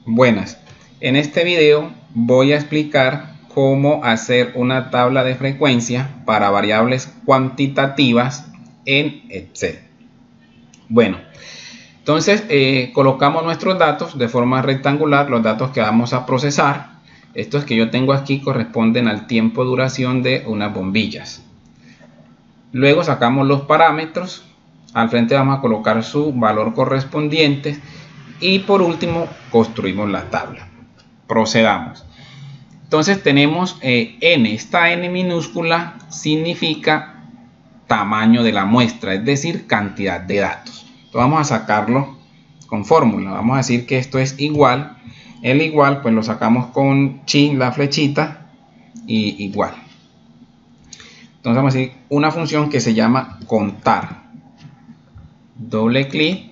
Buenas, en este video voy a explicar cómo hacer una tabla de frecuencia para variables cuantitativas en Excel. Bueno, entonces colocamos nuestros datos de forma rectangular, los datos que vamos a procesar. Estos que yo tengo aquí corresponden al tiempo de duración de unas bombillas. Luego sacamos los parámetros, al frente vamos a colocar su valor correspondiente. Y por último construimos la tabla. Procedamos. Entonces tenemos n. Esta n minúscula significa tamaño de la muestra, es decir, cantidad de datos. Entonces vamos a sacarlo con fórmula. Vamos a decir que esto es igual. El igual pues lo sacamos con chi, la flechita, y igual. Entonces vamos a decir una función que se llama contar. Doble clic.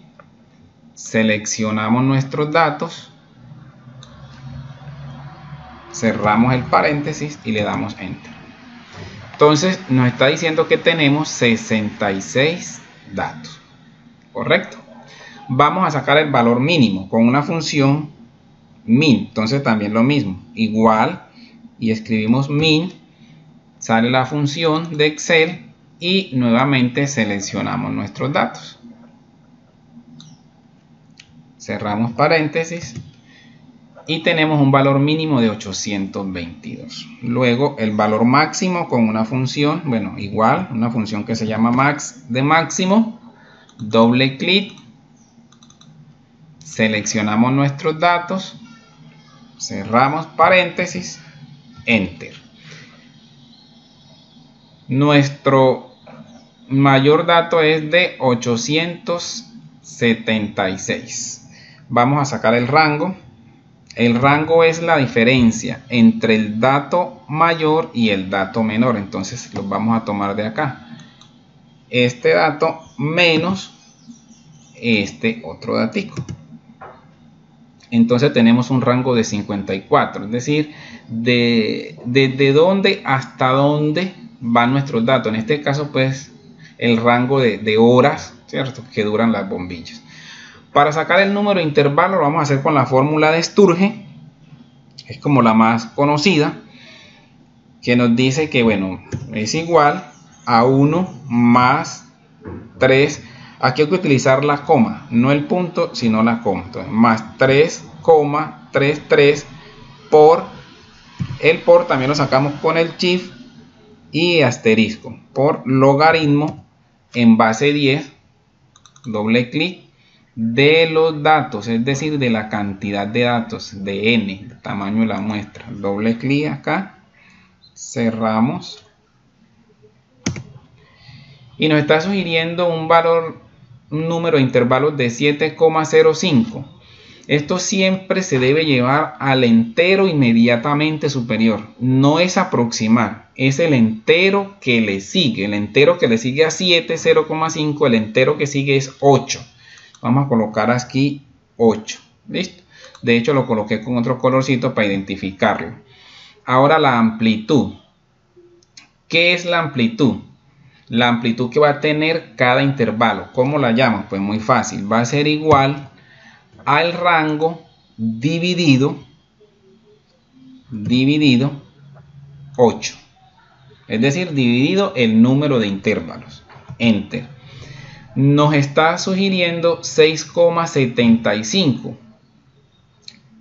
Seleccionamos nuestros datos, cerramos el paréntesis y le damos enter. Entonces nos está diciendo que tenemos 66 datos, correcto. Vamos a sacar el valor mínimo con una función min. Entonces también lo mismo, igual, y escribimos min, sale la función de Excel y nuevamente seleccionamos nuestros datos. Cerramos paréntesis y tenemos un valor mínimo de 822. Luego el valor máximo con una función, bueno, igual, una función que se llama max de máximo. Doble clic, seleccionamos nuestros datos, cerramos paréntesis, enter. Nuestro mayor dato es de 876. Vamos a sacar el rango. El rango es la diferencia entre el dato mayor y el dato menor. Entonces los vamos a tomar de acá. Este dato menos este otro datico. Entonces tenemos un rango de 54. Es decir, desde dónde hasta dónde van nuestros datos. En este caso pues el rango de horas, ¿cierto?, que duran las bombillas. Para sacar el número de intervalo lo vamos a hacer con la fórmula de Sturge, es como la más conocida, que nos dice que bueno, es igual a 1 más 3. Aquí hay que utilizar la coma, no el punto, sino la coma. Entonces, más 3,33 por, el por también lo sacamos con el shift y asterisco, por logaritmo en base 10, doble clic, de los datos, es decir, de la cantidad de datos de n, el tamaño de la muestra. Doble clic acá, cerramos y nos está sugiriendo un valor, un número de intervalos de 7,05. Esto siempre se debe llevar al entero inmediatamente superior. No es aproximar, es el entero que le sigue. El entero que le sigue a 7, 0,5, el entero que sigue es 8. Vamos a colocar aquí 8. ¿Listo? De hecho lo coloqué con otro colorcito para identificarlo. Ahora la amplitud. ¿Qué es la amplitud? La amplitud que va a tener cada intervalo. ¿Cómo la llaman? Pues muy fácil. Va a ser igual al rango dividido 8. Es decir, dividido el número de intervalos. Enter. Nos está sugiriendo 6,75.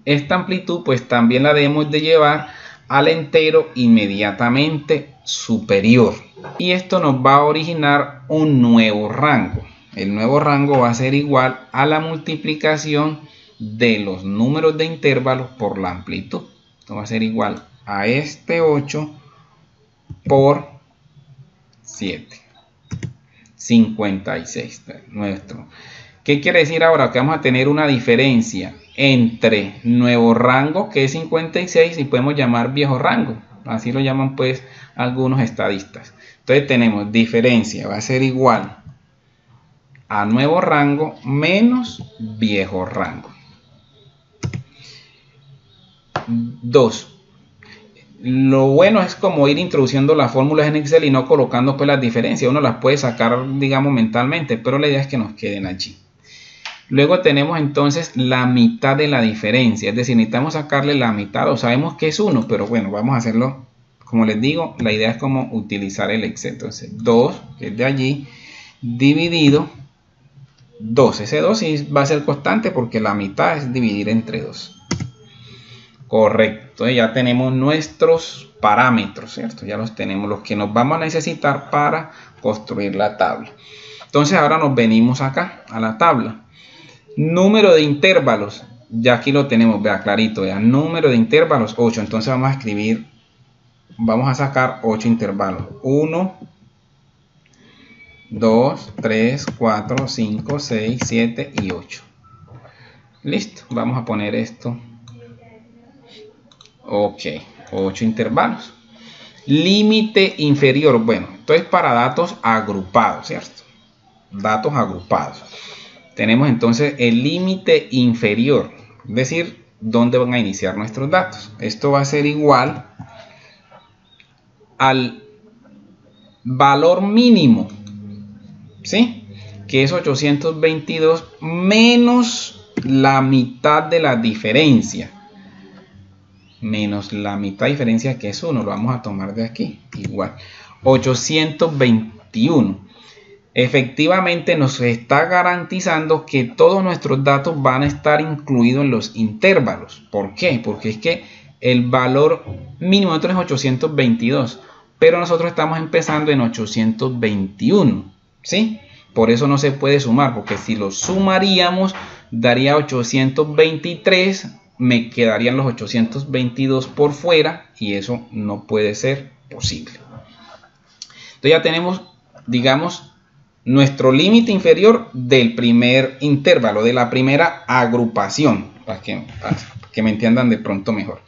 Esta amplitud pues también la debemos de llevar al entero inmediatamente superior. Y esto nos va a originar un nuevo rango. El nuevo rango va a ser igual a la multiplicación de los números de intervalos por la amplitud. Esto va a ser igual a este 8 por 7. 56 nuestro. ¿Qué quiere decir ahora? Que vamos a tener una diferencia entre nuevo rango, que es 56, y podemos llamar viejo rango. Así lo llaman pues algunos estadistas. Entonces tenemos diferencia, va a ser igual a nuevo rango menos viejo rango. 2. Lo bueno es como ir introduciendo las fórmulas en Excel y no colocando pues las diferencias. Uno las puede sacar, digamos, mentalmente, pero la idea es que nos queden allí. Luego tenemos entonces la mitad de la diferencia, es decir, necesitamos sacarle la mitad, o sabemos que es 1, pero bueno, vamos a hacerlo, como les digo, la idea es como utilizar el Excel. Entonces 2, que es de allí, dividido 2. Ese 2 sí va a ser constante porque la mitad es dividir entre 2. Correcto, entonces ya tenemos nuestros parámetros, ¿cierto? Ya los tenemos, los que nos vamos a necesitar para construir la tabla. Entonces ahora nos venimos acá a la tabla. Número de intervalos, ya aquí lo tenemos, vea clarito, vea, número de intervalos 8. Entonces vamos a escribir, vamos a sacar 8 intervalos. 1, 2, 3, 4, 5, 6, 7 y 8. Listo, vamos a poner esto. Ok, 8 intervalos. Límite inferior, bueno, esto es para datos agrupados, ¿cierto? Datos agrupados. Tenemos entonces el límite inferior, es decir, dónde van a iniciar nuestros datos. Esto va a ser igual al valor mínimo, ¿sí? Que es 822 menos la mitad de la diferencia. Menos la mitad de diferencia, que es 1, lo vamos a tomar de aquí, igual 821. Efectivamente nos está garantizando que todos nuestros datos van a estar incluidos en los intervalos. ¿Por qué? Porque es que el valor mínimo de nosotros es 822, pero nosotros estamos empezando en 821, ¿sí? Por eso no se puede sumar, porque si lo sumaríamos daría 823, me quedarían los 822 por fuera y eso no puede ser posible. Entonces ya tenemos, digamos, nuestro límite inferior del primer intervalo, de la primera agrupación, para que me entiendan de pronto mejor.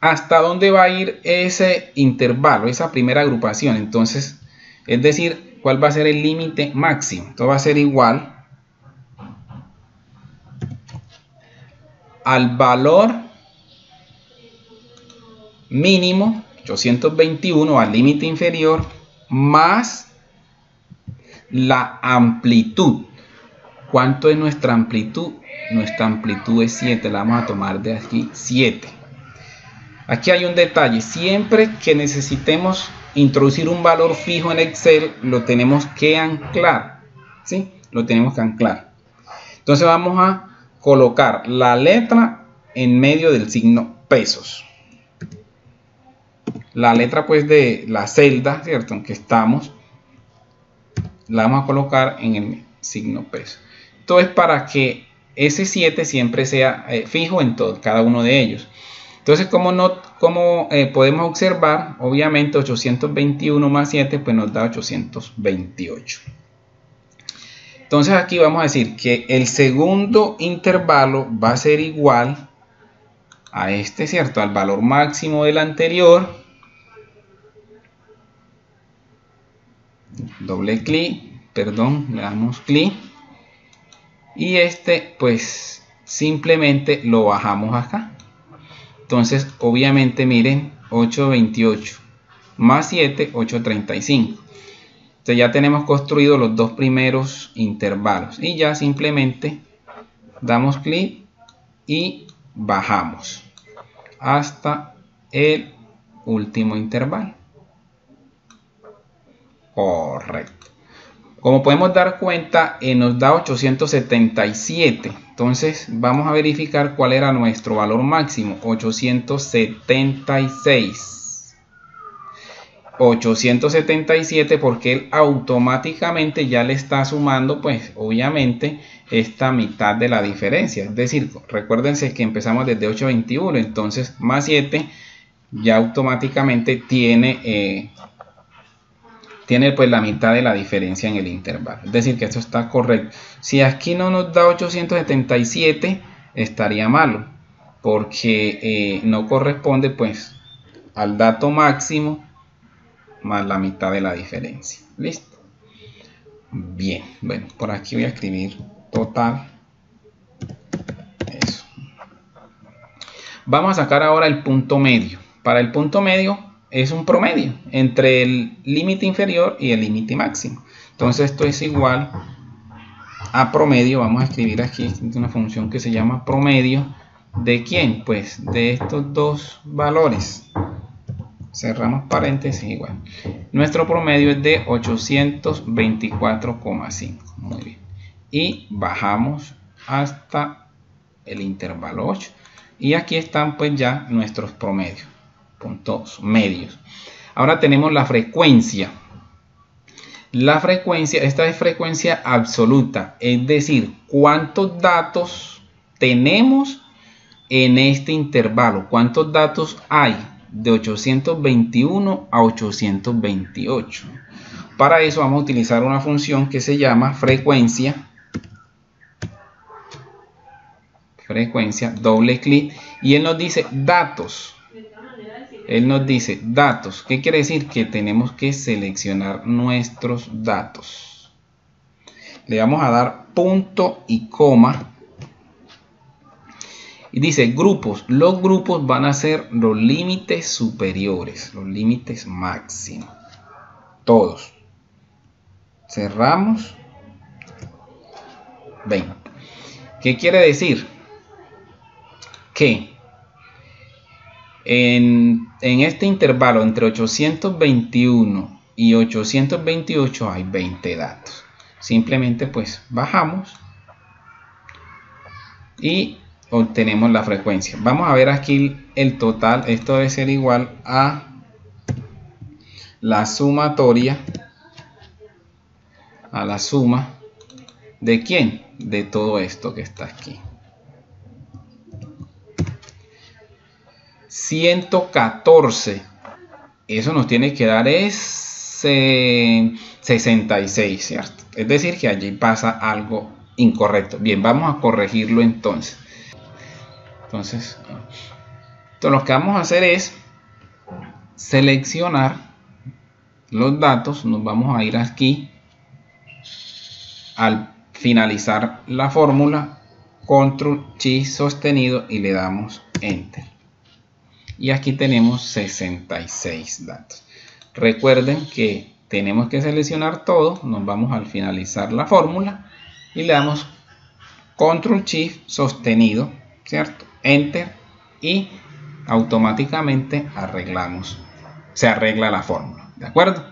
¿Hasta dónde va a ir ese intervalo, esa primera agrupación? Entonces, es decir, ¿cuál va a ser el límite máximo? Esto va a ser igual al valor mínimo 821, al límite inferior, más la amplitud. ¿Cuánto es nuestra amplitud? Nuestra amplitud es 7, la vamos a tomar de aquí, 7. Aquí hay un detalle, siempre que necesitemos introducir un valor fijo en Excel, lo tenemos que anclar, ¿sí? Lo tenemos que anclar. Entonces vamos a colocar la letra en medio del signo pesos. La letra pues de la celda, ¿cierto? En que estamos, la vamos a colocar en el signo peso. Esto es para que ese 7 siempre sea fijo en cada uno de ellos. Entonces, como podemos observar, obviamente 821 más 7 pues nos da 828. Entonces aquí vamos a decir que el segundo intervalo va a ser igual a este, ¿cierto? Al valor máximo del anterior. Doble clic, perdón, le damos clic. Y este pues simplemente lo bajamos acá. Entonces obviamente miren, 828 más 7, 835. Entonces ya tenemos construido los dos primeros intervalos y ya simplemente damos clic y bajamos hasta el último intervalo. Correcto. Como podemos dar cuenta, nos da 877. Entonces vamos a verificar cuál era nuestro valor máximo. 876. 877 porque él automáticamente ya le está sumando pues obviamente esta mitad de la diferencia, es decir, recuérdense que empezamos desde 821, entonces más 7 ya automáticamente tiene pues la mitad de la diferencia en el intervalo, es decir que esto está correcto. Si aquí no nos da 877 estaría malo porque no corresponde pues al dato máximo más la mitad de la diferencia. Listo. Bien, bueno, por aquí voy a escribir total. Eso. Vamos a sacar ahora el punto medio. Para el punto medio es un promedio entre el límite inferior y el límite máximo. Entonces esto es igual a promedio, vamos a escribir aquí una función que se llama promedio. ¿De quién? Pues de estos dos valores. Cerramos paréntesis igual. Nuestro promedio es de 824,5. Muy bien. Y bajamos hasta el intervalo 8. Y aquí están pues ya nuestros promedios, puntos medios. Ahora tenemos la frecuencia. La frecuencia, esta es frecuencia absoluta, es decir, cuántos datos tenemos en este intervalo, cuántos datos hay de 821 a 828. Para eso vamos a utilizar una función que se llama frecuencia, doble clic, y él nos dice datos. Él nos dice datos. ¿Qué quiere decir? Que tenemos que seleccionar nuestros datos. Le vamos a dar punto y coma. Y dice grupos. Los grupos van a ser los límites superiores, los límites máximos. Todos. Cerramos. 20. ¿Qué quiere decir? Que en este intervalo entre 821 y 828 hay 20 datos. Simplemente pues bajamos y obtenemos la frecuencia. Vamos a ver aquí el total. Esto debe ser igual a la sumatoria, a la suma de ¿quién? De todo esto que está aquí. 114. Eso nos tiene que dar es 66, ¿cierto? Es decir, que allí pasa algo incorrecto. Bien, vamos a corregirlo entonces. Entonces lo que vamos a hacer es seleccionar los datos. Nos vamos a ir aquí al finalizar la fórmula, control Shift sostenido y le damos enter. Y aquí tenemos 66 datos. Recuerden que tenemos que seleccionar todo. Nos vamos al finalizar la fórmula y le damos control Shift sostenido, ¿cierto? Enter, y automáticamente se arregla la fórmula, ¿de acuerdo?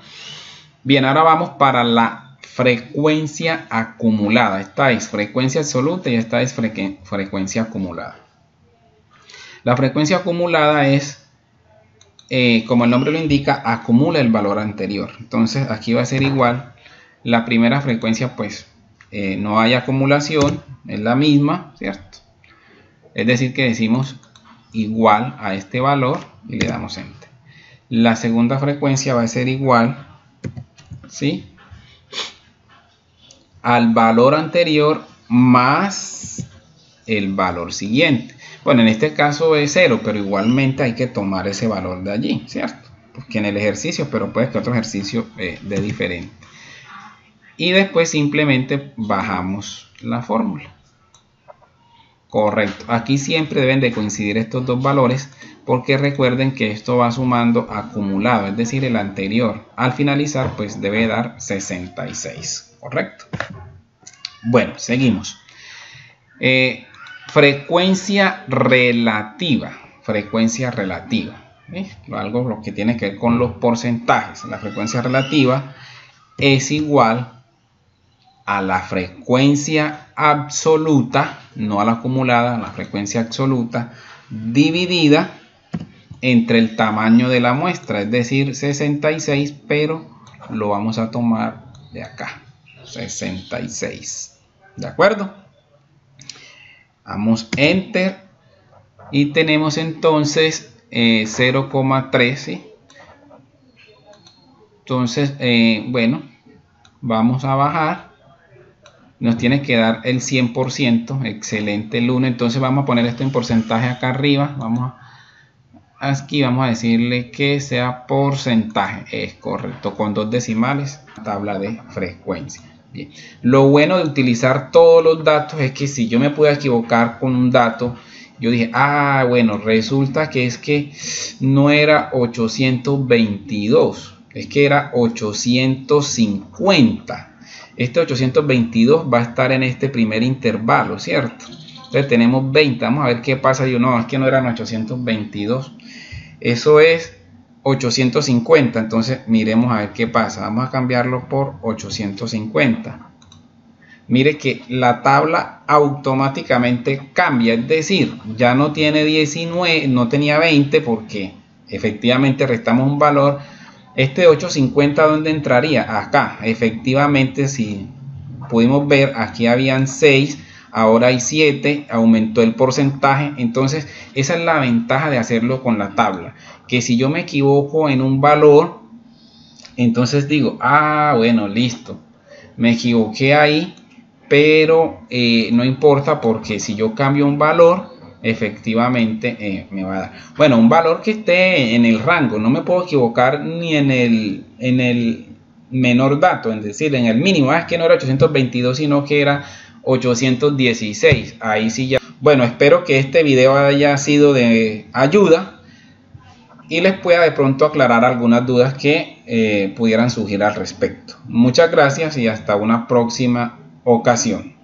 Bien, ahora vamos para la frecuencia acumulada. Esta es frecuencia absoluta y esta es frecuencia acumulada. La frecuencia acumulada es, como el nombre lo indica, acumula el valor anterior. Entonces aquí va a ser igual. La primera frecuencia pues no hay acumulación, es la misma, ¿cierto? Es decir que decimos igual a este valor y le damos enter. La segunda frecuencia va a ser igual, ¿sí?, al valor anterior más el valor siguiente. Bueno, en este caso es 0, pero igualmente hay que tomar ese valor de allí, ¿cierto? Porque en el ejercicio, pero puede que otro ejercicio de diferente. Y después simplemente bajamos la fórmula. Correcto. Aquí siempre deben de coincidir estos dos valores, porque recuerden que esto va sumando acumulado, es decir, el anterior. Al finalizar, pues debe dar 66. Correcto. Bueno, seguimos. Frecuencia relativa. Frecuencia relativa. Algo lo que tiene que ver con los porcentajes. La frecuencia relativa es igual a la frecuencia absoluta, no a la acumulada, la frecuencia absoluta, dividida entre el tamaño de la muestra, es decir, 66, pero lo vamos a tomar de acá, 66. ¿De acuerdo? Damos enter y tenemos entonces 0,3. ¿Sí? Entonces, bueno, vamos a bajar. Nos tiene que dar el 100%. Excelente el 1. Entonces vamos a poner esto en porcentaje acá arriba. Aquí vamos a decirle que sea porcentaje. Es correcto. Con 2 decimales. Tabla de frecuencia. Bien. Lo bueno de utilizar todos los datos es que si yo me puedo equivocar con un dato, yo dije, bueno, resulta que es que no era 822, es que era 850. Este 822 va a estar en este primer intervalo, ¿cierto? Entonces tenemos 20. Vamos a ver qué pasa. Yo no, es que no eran 822. Eso es 850. Entonces miremos a ver qué pasa. Vamos a cambiarlo por 850. Mire que la tabla automáticamente cambia. Es decir, ya no tiene 19, no tenía 20 porque efectivamente restamos un valor. Este 850, ¿dónde entraría? Acá. Efectivamente, si pudimos ver, aquí habían 6, ahora hay 7, aumentó el porcentaje. Entonces, esa es la ventaja de hacerlo con la tabla. Que si yo me equivoco en un valor, entonces digo, bueno, listo. Me equivoqué ahí, pero no importa porque si yo cambio un valor, efectivamente me va a dar, bueno, un valor que esté en el rango. No me puedo equivocar ni en el menor dato, es decir, en el mínimo. Es que no era 822 sino que era 816. Ahí sí ya. Bueno, espero que este video haya sido de ayuda y les pueda de pronto aclarar algunas dudas que pudieran surgir al respecto. Muchas gracias y hasta una próxima ocasión.